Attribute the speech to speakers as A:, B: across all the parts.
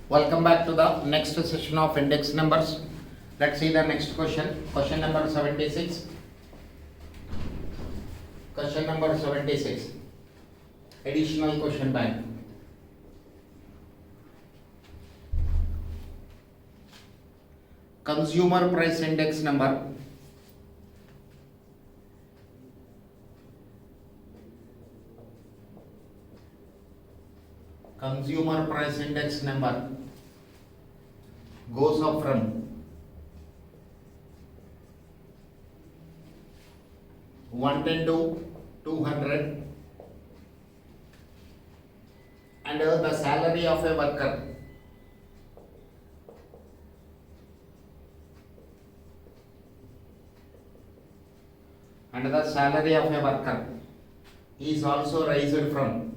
A: Welcome back to the next session of index numbers. Let's see the next question. Question number 76. Question number 76. Additional question bank. Consumer price index number. Consumer price index number goes up from 110 to 200, and the salary of a worker is also raised from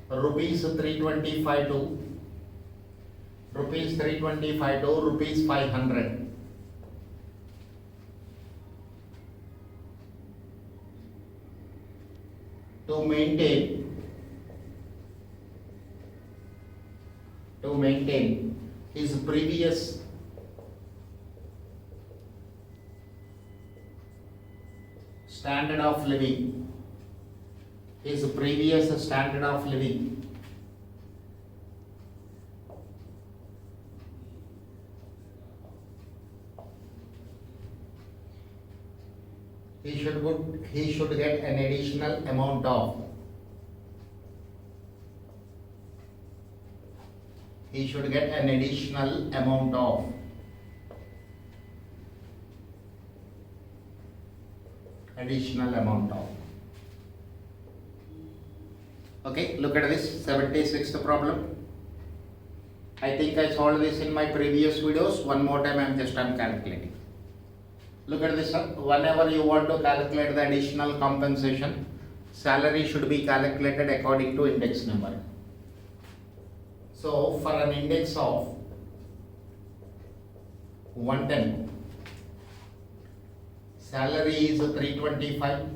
A: rupees 325 to rupees 500. To maintain his previous standard of living, he should get an additional amount of Okay, look at this 76th problem. I think I solved this in my previous videos. One more time I'm calculating. Look at this, whenever you want to calculate the additional compensation, salary should be calculated according to index number. So for an index of 110, salary is 325.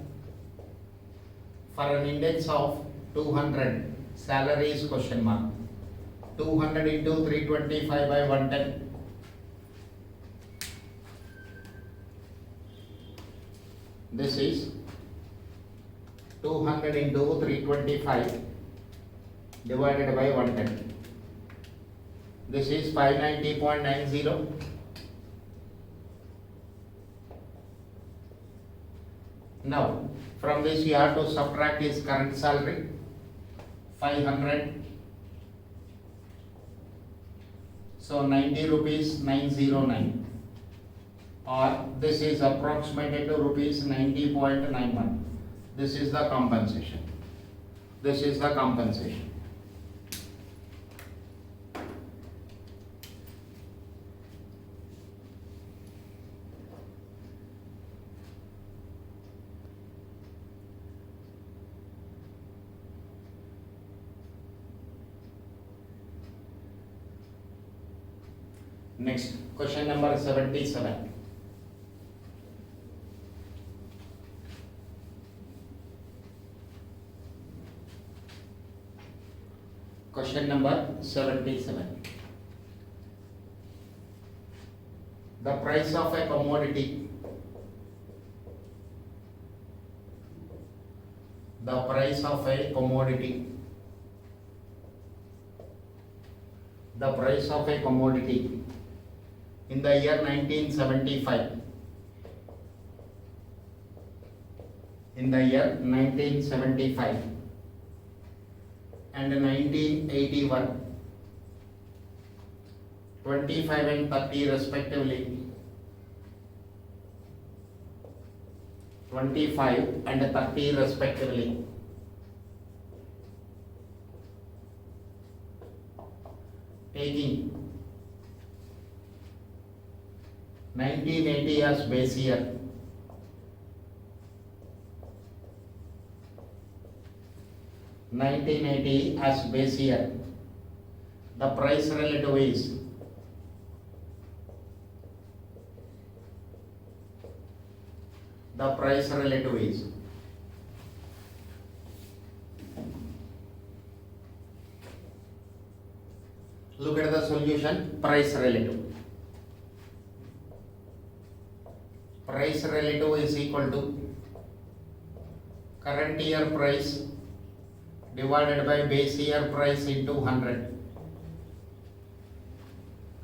A: For an index of 200, salary is question mark. 200 into 325 by 110. This is 200 into 325 divided by 110. This is 590.90. Now, from this you have to subtract his current salary, 500. So 90 rupees 909, or this is approximated to rupees 90.91. This is the compensation. Next, question number 77. Question number 77. The price of a commodity. In the year 1975. And 1981, 25 and 30 respectively. 25 and 30 respectively. Taking 1980 as base year. 1980 as base year. The price relative is the price relative is. Look at the solution, price relative. Price relative is equal to current year price divided by base year price into 100.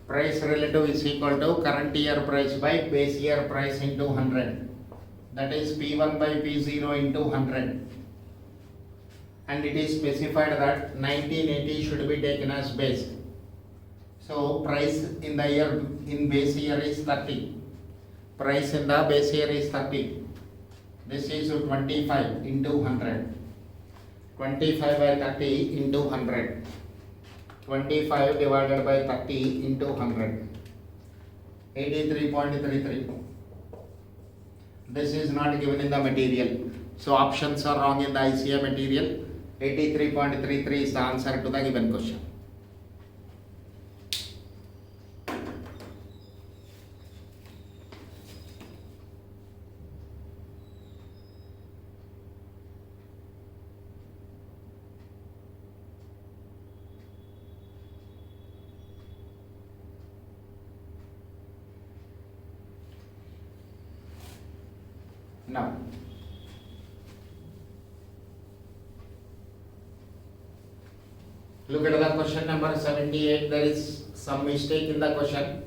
A: Price relative is equal to current year price by base year price into 100. That is P1 by P0 into 100. And it is specified that 1980 should be taken as base. So price in the year in base year is 30. Price in the base year is 30. This is 25 into 100. 25 by 30 into 100. 25 divided by 30 into 100. 83.33. This is not given in the material. So options are wrong in the ICA material. 83.33 is the answer to the given question. Now, look at the question number 78. There is some mistake in the question.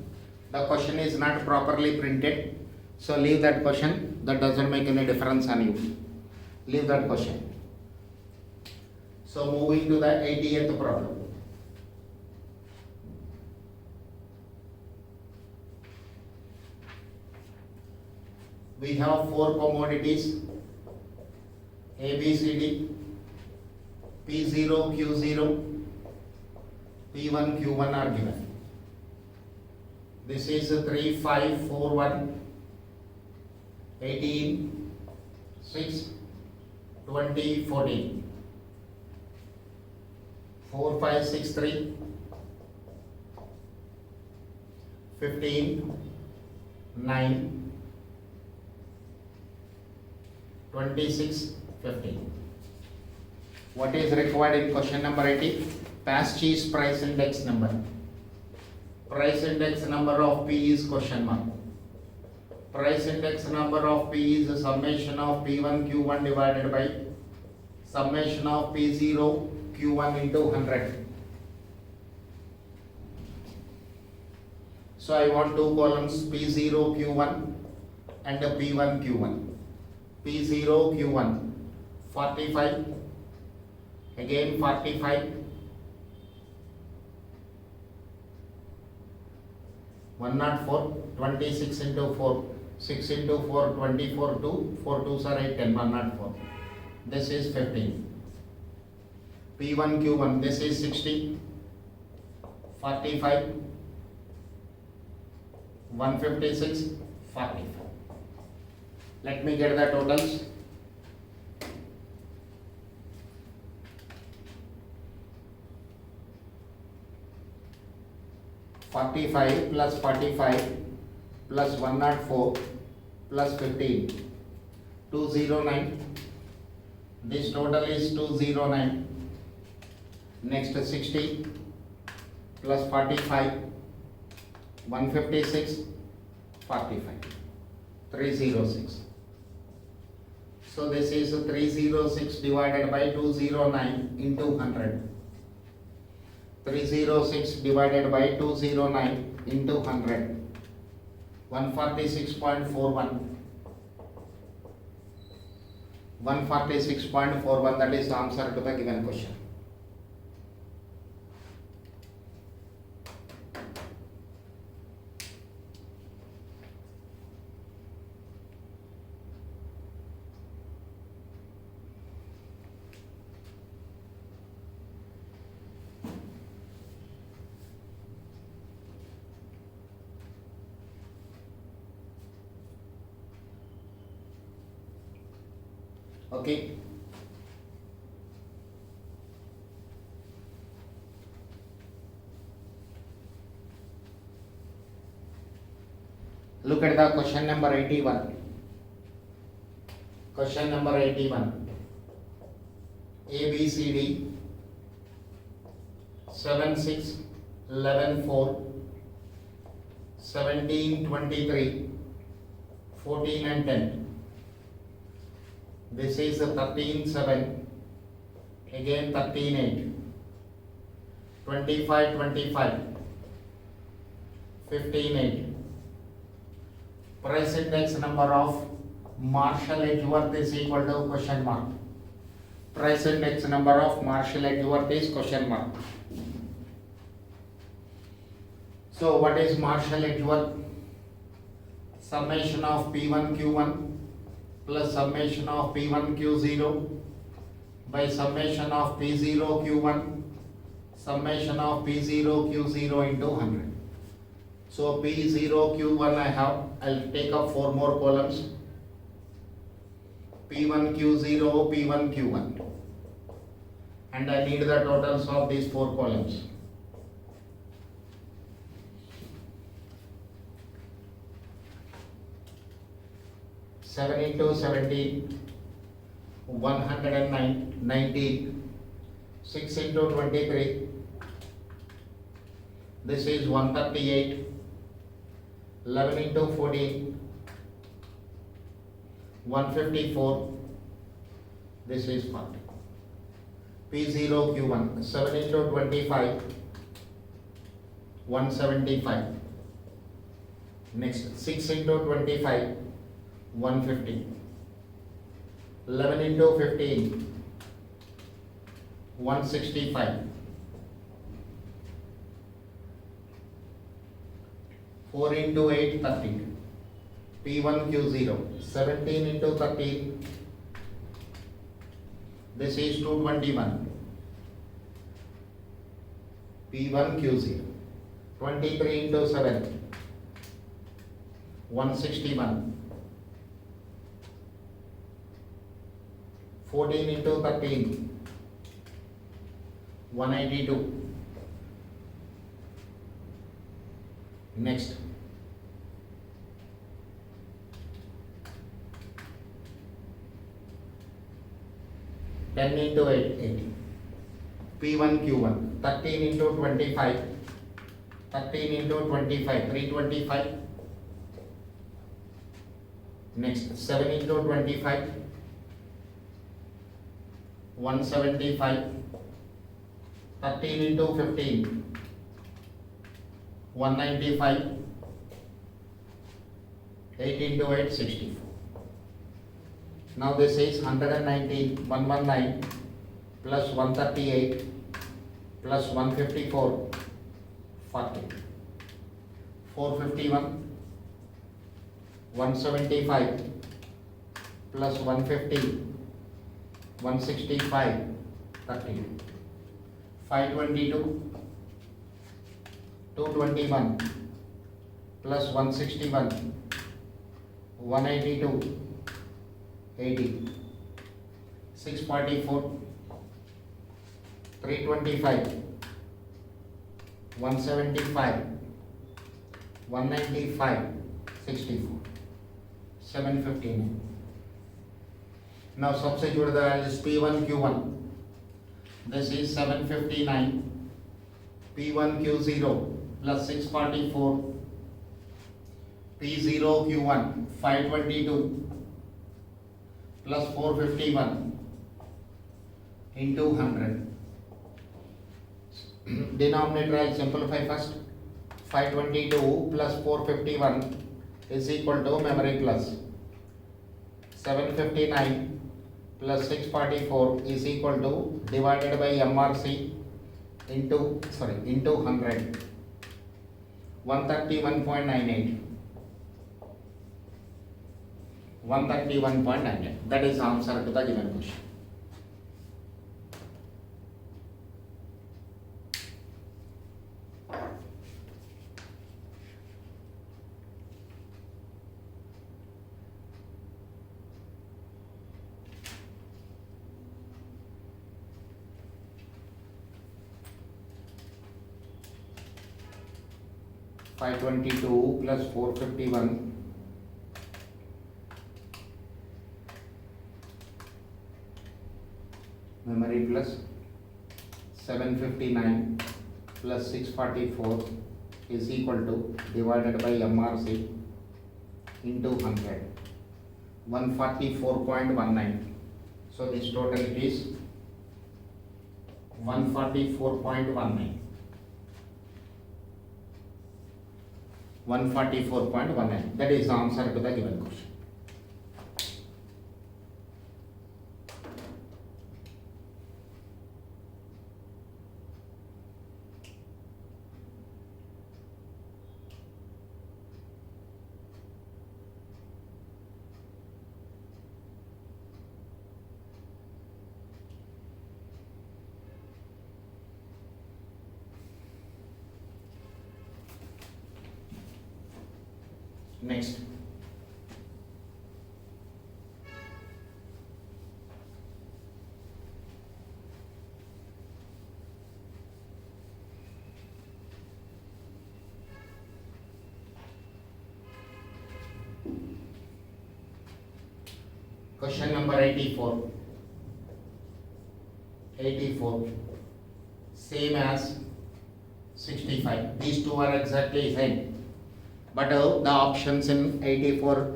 A: The question is not properly printed. So leave that question. That doesn't make any difference on you. Leave that question. So moving to the 80th problem. We have 4 commodities A, B, C, D, P0, Q0, P1, Q1 are given. This is 3, 5, 4, 1, 18, 6, 20, 14, 4, 5, 6, 3, 15, 9, 26, 15. What is required in question number 80? Past cheese price index number. Price index number of P is question mark. Price index number of P is the summation of P1 Q1 divided by summation of P0 Q1 into 100. So I want 2 columns P0 Q1 and P1 Q1. P0 Q1 45, again 45, 104, 26 into 4, 6 into 4, 24, 2, 4 2s are 8, 10, 104. This is 15. P1 Q1, this is 60, 45, 156, 45. Let me get the totals. (45) plus 45 plus 104 plus 15, 209. This total is 209. Next 60 plus 45, 156, 45, 306. So this is 306 divided by 209 into 100. 306 divided by 209 into 100. 146.41. 146.41, that is the answer to the given question. Okay. Look at the question number 81. Question number 81. A, B, C, D, 7, 6, 11, 4, 17, 23, 14 and 10. This is 13, 7, again 13, 8, 25, 25, 15, 8. Price index number of Marshall Edgeworth is equal to question mark. Price index number of Marshall Edgeworth is question mark. So what is Marshall Edgeworth? Summation of P1 Q1 plus summation of P1 Q0 by summation of P0 Q1 summation of P0 Q0 into 100. So P0 Q1 I'll take up 4 more columns. P1 Q0 P1 Q1, and I need the totals of these 4 columns. Seven into 17, 119. 6 into 23, this is 138. 11 into 14, 154, this is 40. P0 Q1, 7 into 25, 175. Next, 6 into 25, 150. 11 into 15, 165. 4 into 8, 30. P1 Q0, 17 into 13, this is 221. P1 Q0, 23 into 7, 161. 14 into 13, 182. Next, ten into 8, 80. P1 Q1, 13 into 25, 13 into 25, 325. Next, 7 into 25, 175. 13 into 15, 195. 8 into 8, 64. Now this is 119, 119 plus 138 plus 154, 40. 451, 175 plus 150, 165, 30. 522, 221 plus 161, 182, 80. 644, 325, 175, 195, 64. 759. Now substitute the values P1 Q1. This is 759. P1 Q0 plus 644. P0 Q1 522 plus 451 into 100. Denominator I'll simplify first. 522 plus 451 is equal to memory plus. 759 plus 644 is equal to divided by MRC into 100. 131.98. 131.98. That is answer to the given question. Five 22 plus 451 memory plus 759 plus 644 is equal to divided by MRC into 100, 144.19. So this total is 144.19. 144.19. That is the answer to the given question. Next, question number 84. 84 same as 65. These two are exactly same. But the options in 84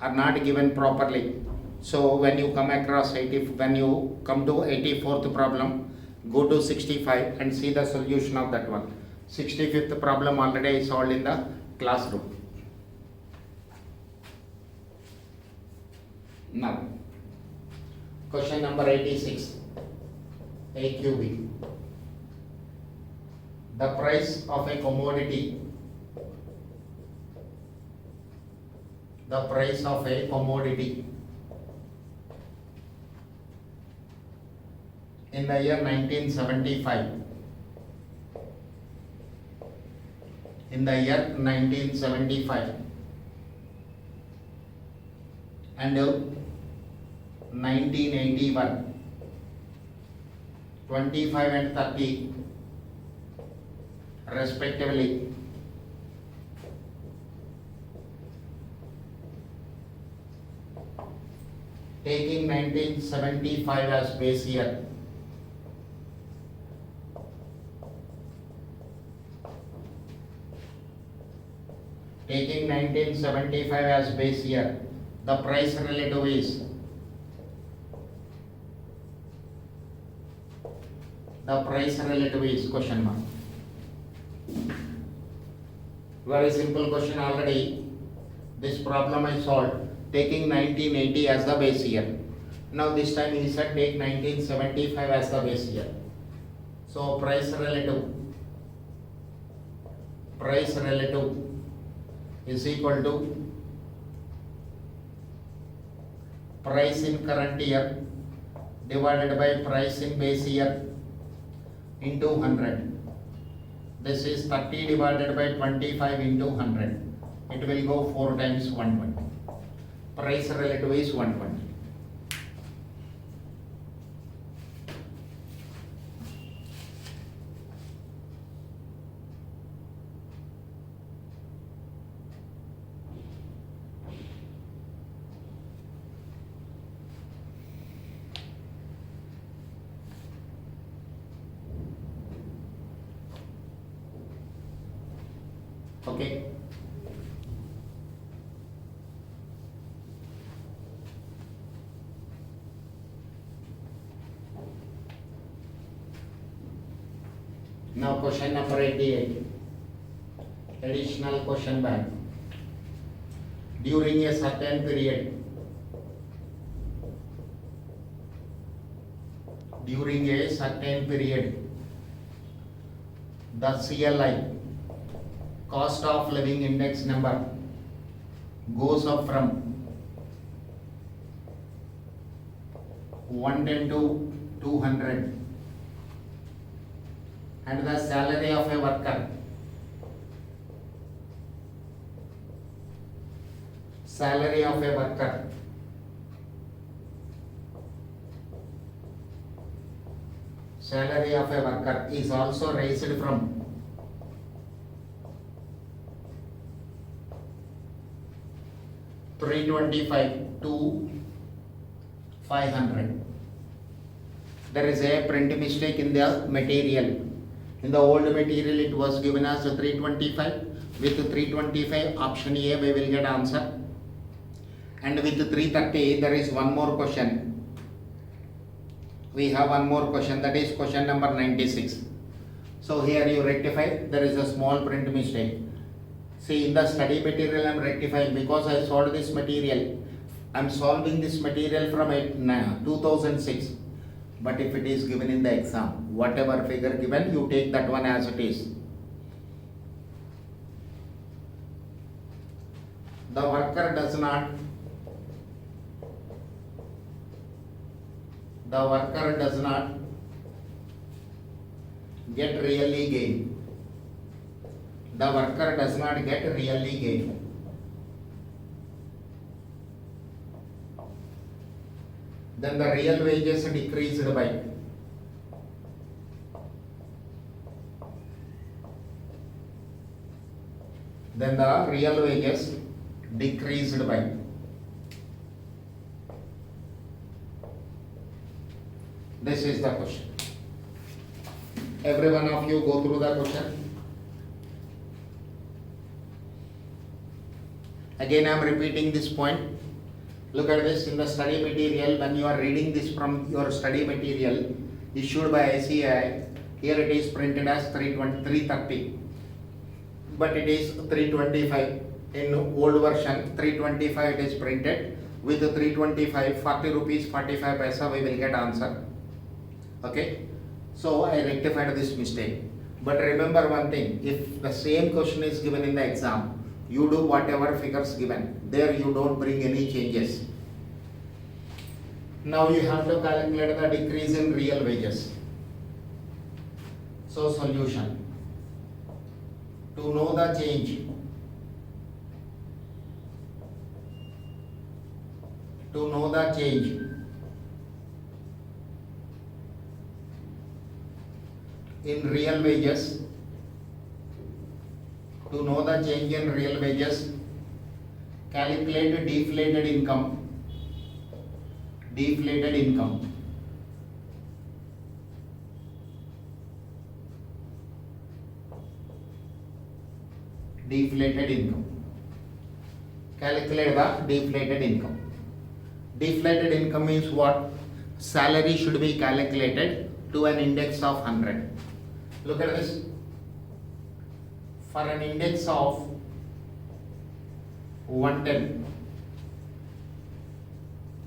A: are not given properly. So when you come across when you come to 84th problem, go to 65 and see the solution of that one. 65th problem already solved in the classroom. Now, question number 86, AQB. The price of a commodity. The price of a commodity in the year 1975. In the year 1975 and 1981, 25 and 30 respectively. Taking 1975 as base year, taking 1975 as base year, the price relative is, question mark. Very simple question already. This problem I solved taking 1980 as the base year. Now this time he said take 1975 as the base year. So price relative is equal to price in current year divided by price in base year into 100. This is 30 divided by 25 into 100. It will go 4 times 120. Price relative is 120. Okay. Now question number 88. Additional question bank. During a certain period, the CLI, cost of living index number, goes up from 110 to 200, and the salary of a worker, is also raised from 325 to 500. there is a print mistake in the material. In the old material it was given as 325. With 325 option A we will get answer. And with 330 there is one more question. We have one more question, that is question number 96. So here you rectify, there is a small print mistake. See, in the study material I am rectifying because I solved this material. I am solving this material from 2006. But if it is given in the exam, whatever figure given, you take that one as it is. The worker does not get really gain. The worker does not get really gain. Then the real wages decreased by. Then the real wages decreased by. This is the question. Every one of you go through the question. Again I am repeating this point. Look at this in the study material. When you are reading this from your study material issued by ICAI, here it is printed as 330, but it is 325. In old version 325 it is printed. With 325, 40 rupees 45 paisa we will get answer. Okay, so I rectified this mistake. But remember one thing, if the same question is given in the exam, you do whatever figures given. There you don't bring any changes. Now you have to calculate the decrease in real wages. So solution. To know the change. To know the change in real wages. To know the change in real wages, calculate deflated income. Deflated income. Deflated income. Calculate the deflated income. Deflated income means what? Salary should be calculated to an index of 100. Look at this. For an index of 110,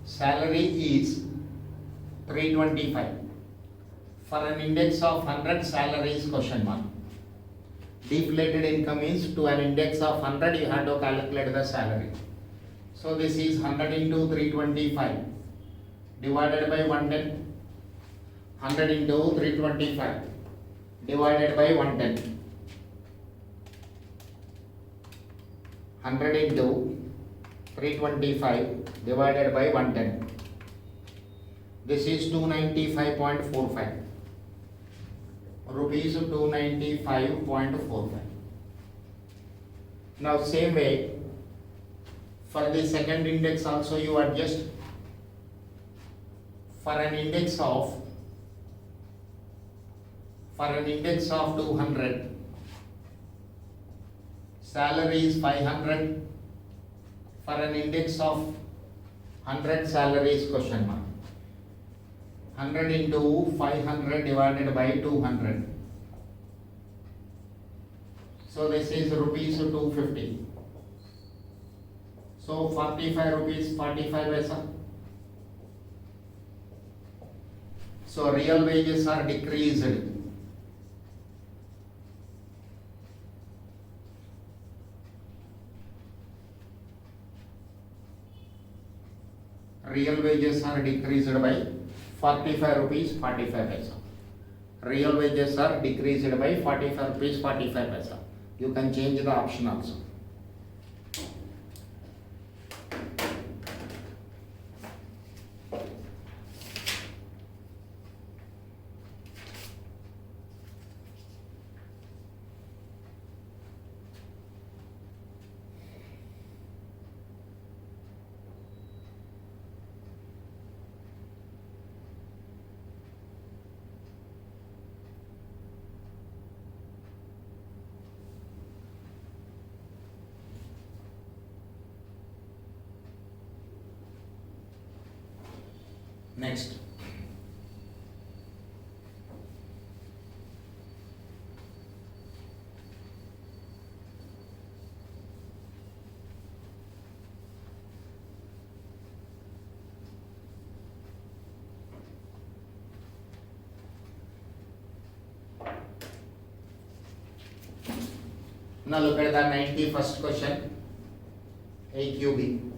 A: salary is 325. For an index of 100, salary is question mark. Deflated income means to an index of 100 you have to calculate the salary. So this is 100 into 325 divided by 110. 100 into 325 divided by 110. 100 into 325 divided by 110. This is 295.45. Rupees 295.45. Now same way, for the second index also you adjust. For an index of 200, salary is 500. For an index of 100, salary is question mark. 100 into 500 divided by 200. So this is rupees 250. So 45 rupees 45 paisa. So real wages are decreased. Real wages are decreased by 45 rupees 45 paisa. Real wages are decreased by 45 rupees 45 paisa. You can change the option also. Next, now look at the 91st question, AQB.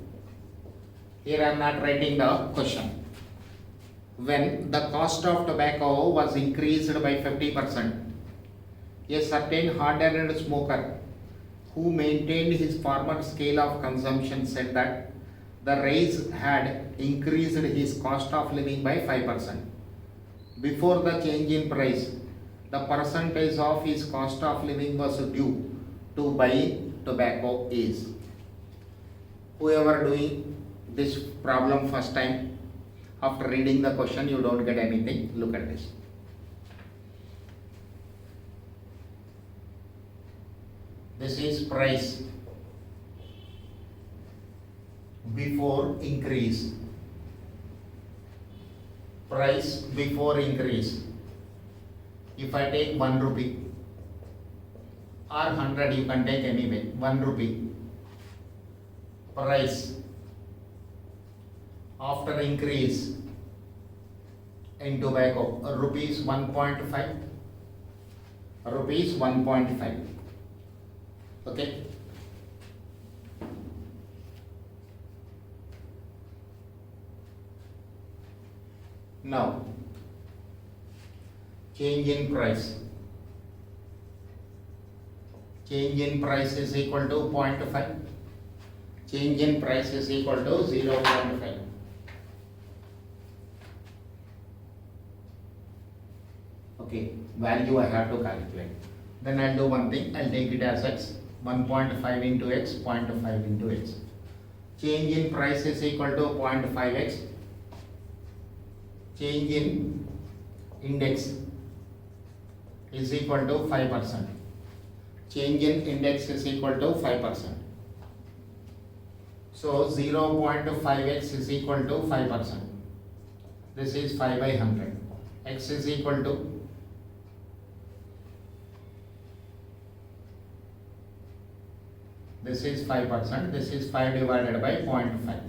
A: Here I am not writing the question. When the cost of tobacco was increased by 50%, a certain hardened smoker who maintained his former scale of consumption said that the rise had increased his cost of living by 5%. Before the change in price, the percentage of his cost of living was due to buying tobacco is. Whoever doing this problem first time, after reading the question you don't get anything, look at this. This is price before increase. Price before increase. If I take 1 rupee or 100, you can take anyway, 1 rupee. Price after increase in tobacco, rupees 1.5, rupees 1.5. Okay. Now, change in price. Change in price is equal to 0.5. Change in price is equal to 0.5. Okay, value I have to calculate. Then I'll do one thing, I'll take it as x, 1.5 into x, 0.5 into x. Change in price is equal to 0.5x. Change in index is equal to 5%. Change in index is equal to 5%. So 0.5x is equal to 5%. This is 5 by 100. X is equal to this is 5%, this is 5 divided by 0.5.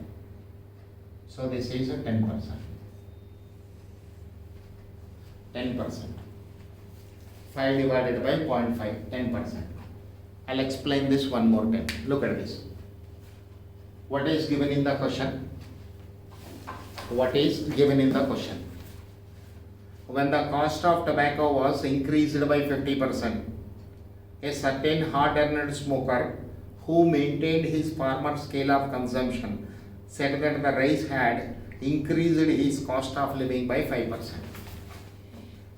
A: So this is a 10%. 10%. 5 divided by 0.5, 10%. I'll explain this one more time. Look at this. What is given in the question? What is given in the question? When the cost of tobacco was increased by 50%, a certain hard-earned smoker who maintained his former scale of consumption said that the rise had increased his cost of living by 5%.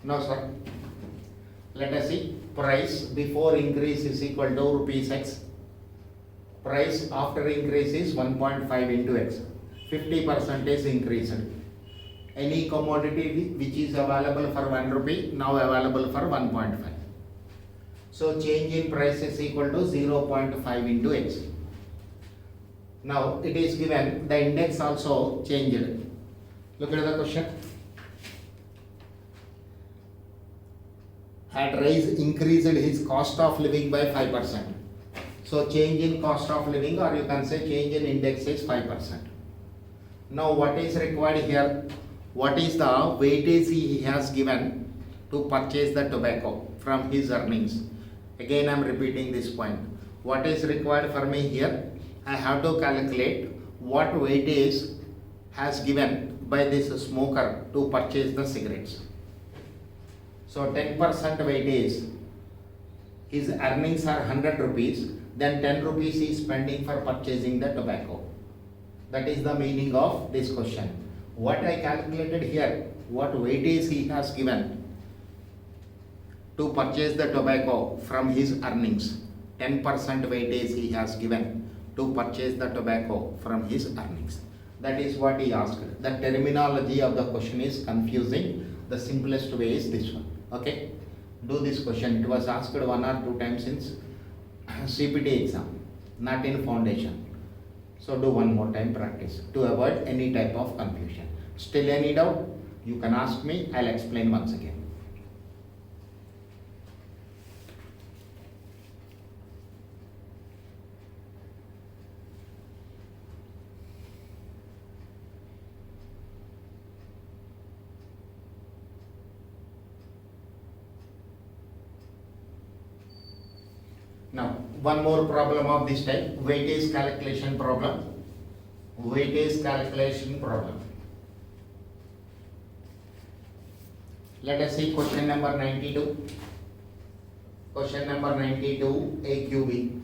A: Now, sir, let us see. Price before increase is equal to rupees x. Price after increase is 1.5 into x. 50% is increased. Any commodity which is available for 1 rupee now available for 1.5. So change in price is equal to 0.5 into x. Now it is given the index also changed. Look at the question. Had rise increased his cost of living by 5%. So change in cost of living, or you can say change in index is 5%. Now what is required here? What is the weightage he has given to purchase the tobacco from his earnings? Again I am repeating this point. What is required for me here? I have to calculate what weightage has given by this smoker to purchase the cigarettes. So 10% weightage, his earnings are 100 rupees, then 10 rupees he is spending for purchasing the tobacco. That is the meaning of this question. What I calculated here, what weightage he has given to purchase the tobacco from his earnings. 10% weightage he has given to purchase the tobacco from his earnings. That is what he asked. The terminology of the question is confusing. The simplest way is this one. Okay, do this question. It was asked 1 or 2 times since CPT exam, not in foundation. So do one more time practice to avoid any type of confusion. Still any doubt? You can ask me, I'll explain once again. Now, one more problem of this type, weightage calculation problem. Weightage calculation problem. Let us see question number 92. Question number 92, AQB.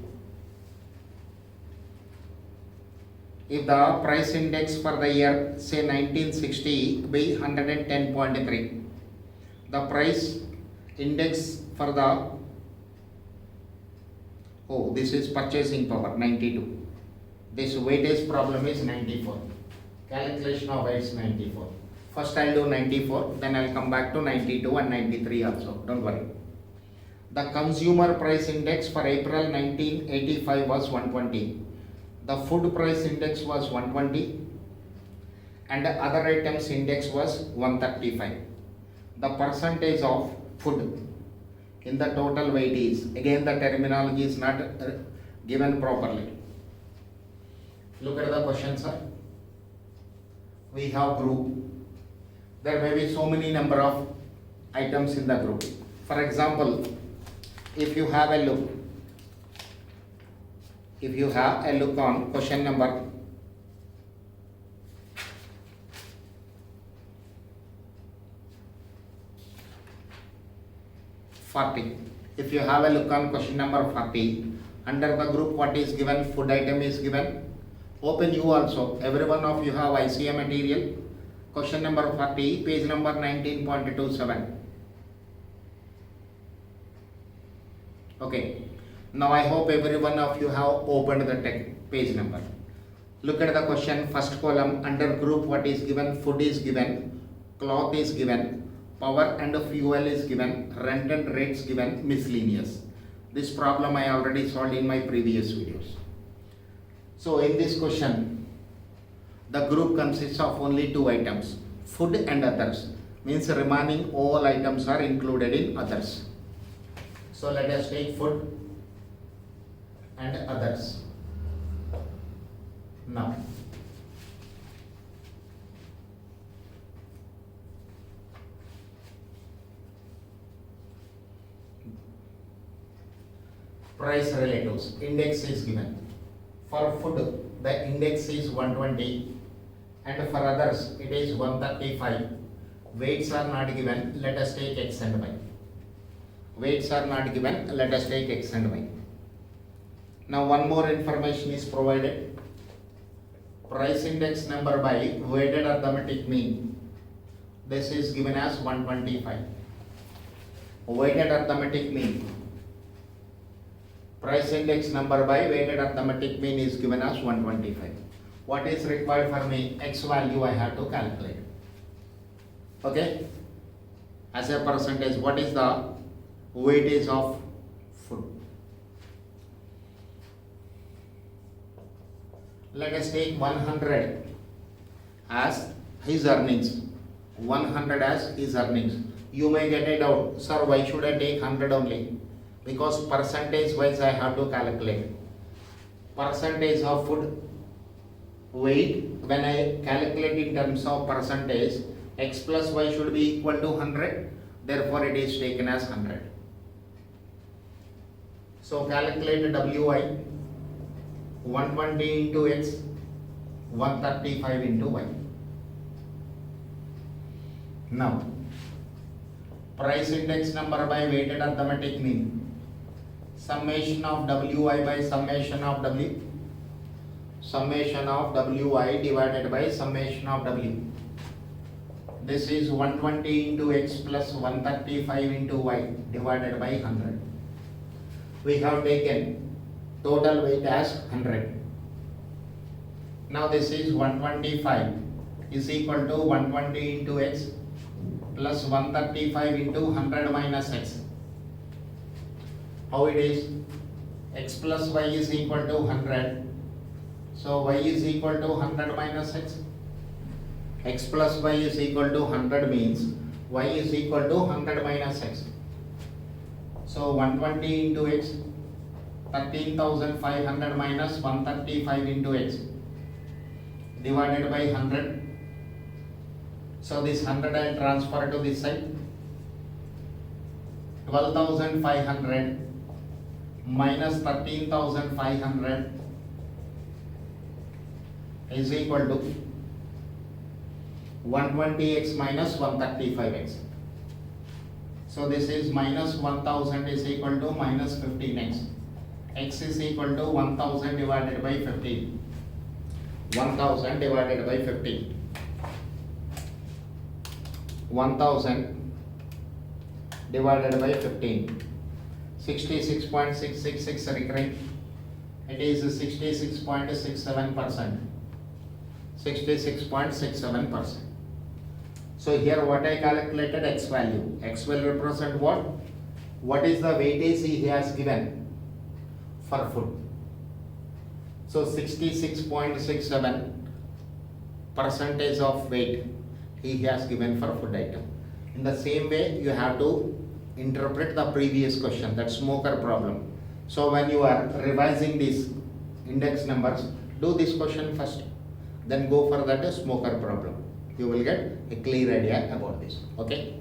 A: If the price index for the year, say 1960, be 110.3, the price index for the this is purchasing power 92. This weightage problem is 94. Calculation of it is 94. First I'll do 94, then I'll come back to 92 and 93 also. Don't worry. The consumer price index for April 1985 was 120. The food price index was 120 and the other items index was 135. The percentage of food in the total weight is, again the terminology is not given properly. Look at the question, sir. We have group. There may be so many number of items in the group. For example, if you have a look on question number 40. If you have a look on question number 40, under the group what is given, food item is given. Open you also, every one of you have ICA material. Question number 40, page number 19.27. Okay, now I hope every one of you have opened the page number. Look at the question, first column, under group what is given, food is given, cloth is given, power and fuel is given, rent and rates given, miscellaneous. This problem I already solved in my previous videos. So in this question, the group consists of only two items, food and others. Means remaining all items are included in others. So let us take food and others. Now, price relatives, index is given. For food, the index is 120 and for others it is 135. Weights are not given, let us take X and Y. Weights are not given, let us take X and Y. Now one more information is provided. Price index number by weighted arithmetic mean. This is given as 125. Weighted arithmetic mean. Price index number by weighted arithmetic mean is given as 125. What is required for me? X value I have to calculate. Okay? As a percentage, what is the weightage of food? Let us take 100 as his earnings. 100 as his earnings. You may get a doubt, sir, why should I take 100 only? Because percentage wise I have to calculate. Percentage of food weight, when I calculate in terms of percentage, X plus Y should be equal to 100. Therefore it is taken as 100. So calculate WI, 120 into X, 135 into Y. Now, price index number by weighted arithmetic mean. Summation of WI by summation of W. Summation of WI divided by summation of W. This is 120 into X plus 135 into Y divided by 100. We have taken total weight as 100. Now this is 125 is equal to 120 into X plus 135 into 100 minus X. How it is? X plus Y is equal to 100. So y is equal to 100 minus x. X plus y is equal to 100 means y is equal to 100 minus x. So 120 into x, 13,500 minus 135 into x divided by 100. So this 100 I transfer to this side. 12,500 minus 13,500 is equal to 120x minus 135x. So this is minus 1000 is equal to minus 15x. X is equal to 1000 divided by 15. 1000 divided by 15. 1000 divided by 15. 66.666 recurring. It is 66.67%. 66.67%. So here what I calculated x value. X will represent what? What is the weightage he has given for food? So 66.67 percentage of weight he has given for food item. In the same way you have to interpret the previous question, that smoker problem. So when you are revising these index numbers, do this question first, then go for that smoker problem. You will get a clear idea about this. Okay.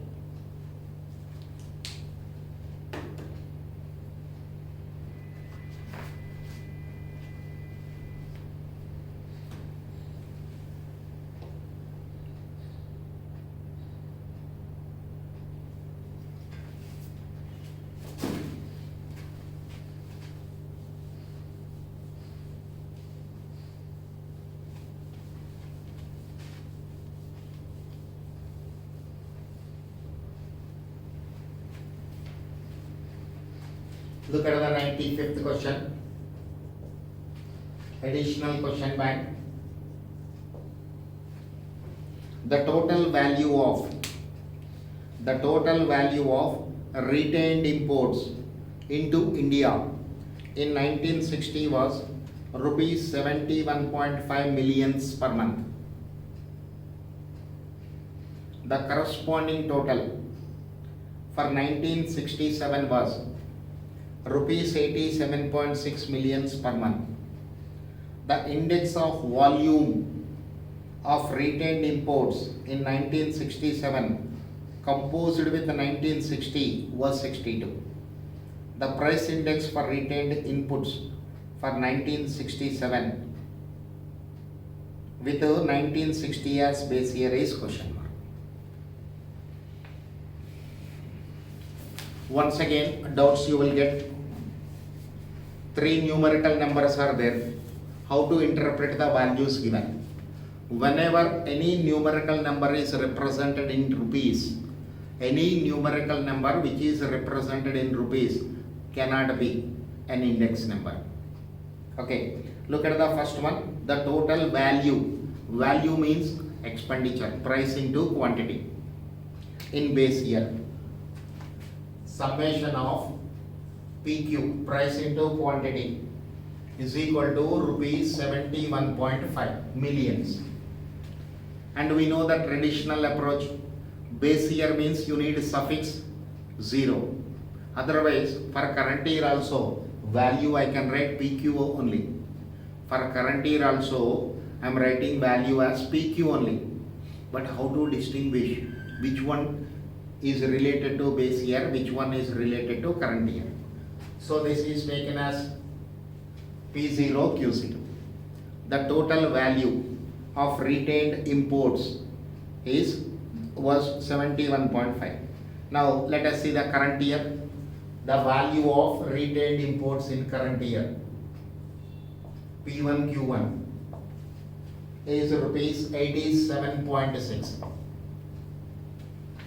A: Look at the 95th question. Additional question bank. The total value of retained imports into India in 1960 was rupees 71.5 millions per month. The corresponding total for 1967 was rupees 87.6 millions per month. The index of volume of retained imports in 1967 composed with 1960 was 62. The price index for retained inputs for 1967 with 1960 as base year is question mark. Once again, doubts you will get. 3 numerical numbers are there. How to interpret the values given? Whenever any numerical number is represented in rupees, any numerical number which is represented in rupees cannot be an index number. Okay, look at the first one. The total value. Value means expenditure, price into quantity in base year. Summation of PQ, price into quantity, is equal to rupees 71.5 millions. And we know the traditional approach, base year means you need suffix 0. Otherwise, for current year also, value I can write PQ only. For current year also, I am writing value as PQ only. But how to distinguish which one is related to base year, which one is related to current year? So this is taken as P0 Q0. The total value of retained imports was 71.5. Now let us see the current year. The value of retained imports in current year, P1 Q1, is rupees 87.6.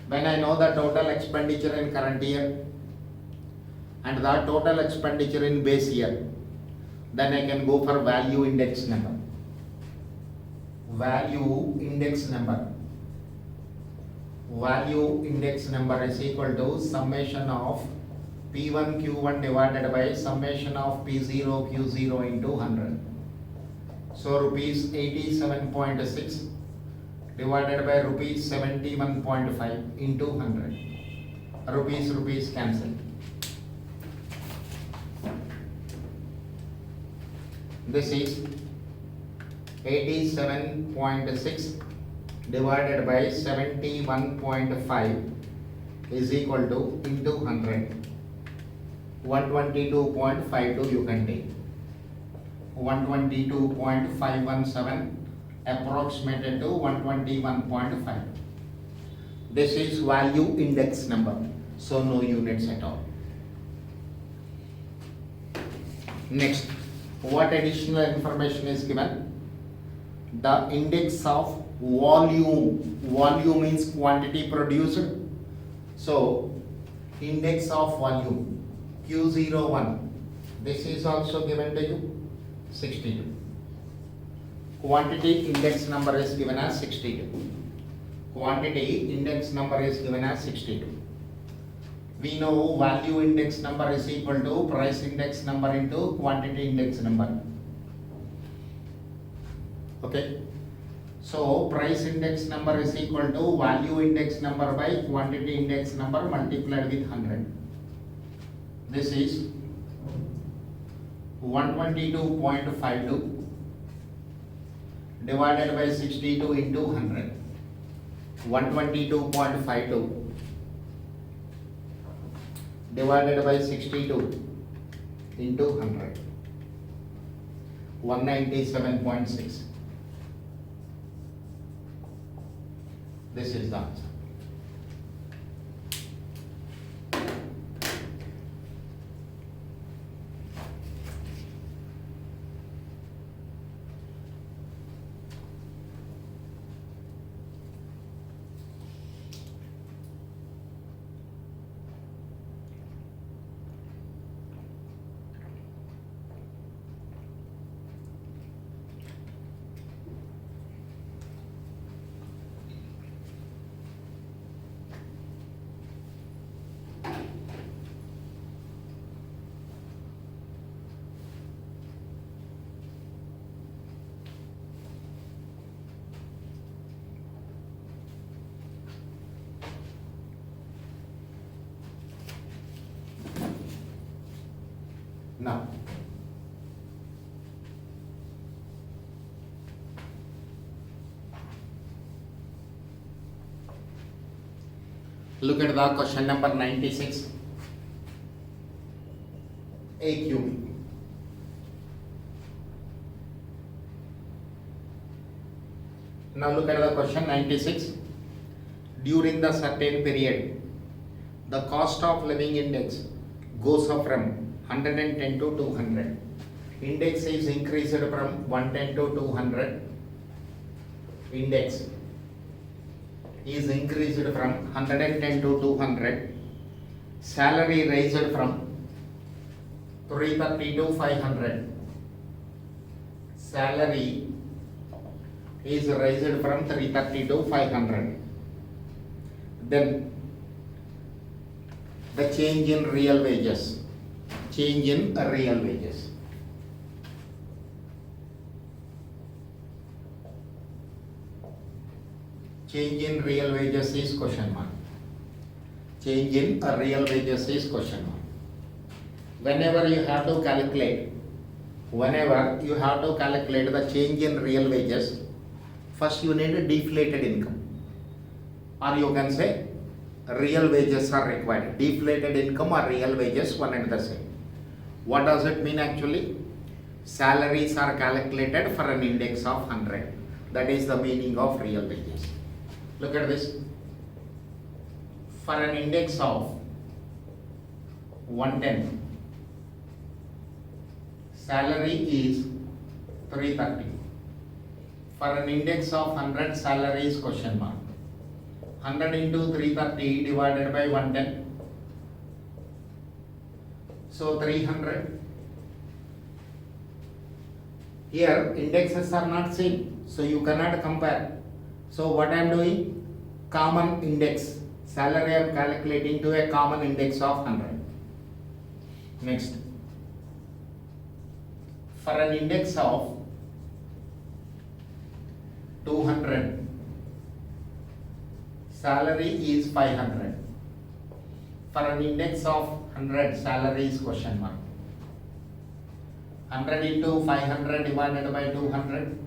A: When I know the total expenditure in current year and the total expenditure in base year, then I can go for value index number. Value index number is equal to summation of P1 Q1 divided by summation of P0 Q0 into 100. So rupees 87.6 divided by rupees 71.5 into 100. Rupees cancel. This is 87.6 divided by 71.5 is equal to into 100. 122.52 you can take. 122.517 approximated to 121.5. This is value index number, so no units at all. Next, what additional information is given? The index of volume. Volume means quantity produced. So, index of volume Q01. This is also given to you 62. Quantity index number is given as 62. Quantity index number is given as 62. We know value index number is equal to price index number into quantity index number. Okay. So price index number is equal to value index number by quantity index number multiplied with 100. This is 122.52 divided by 62 into 100. 122.52 divided by 62 into 100. 197.6. This is the answer. Now, look at the question number 96. AQB. Now look at the question 96. During the certain period, the cost of living index goes up from 110 to 200. Index is increased from 110 to 200. Index is increased from 110 to 200. Salary raised from 330 to 500. Salary is raised from 330 to 500. Then the change in real wages. Change in real wages. Change in real wages is question mark. Change in real wages is question mark. Whenever you have to calculate the change in real wages, first you need a deflated income, or you can say real wages are required. Deflated income or real wages, one and the same. What does it mean actually? Salaries are calculated for an index of 100. That is the meaning of real wages. Look at this. For an index of 110, salary is 330. For an index of 100, salary is question mark. 100 into 330 divided by 110. So 300. Here indexes are not same, so you cannot compare. So what I am doing? Common index. Salary I am calculating to a common index of 100. Next. For an index of 200. Salary is 500. For an index of 100, salary is question mark. 100 into 500 divided by 200.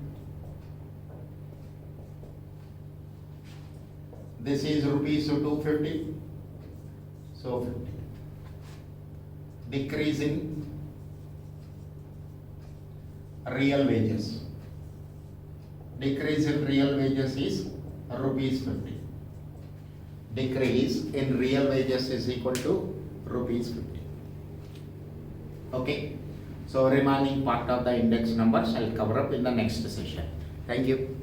A: This is rupees 250. So 50. Decrease in real wages. Decrease in real wages is rupees 50. Decrease in real wages is equal to rupees 50. Okay. So remaining part of the index numbers I'll cover up in the next session. Thank you.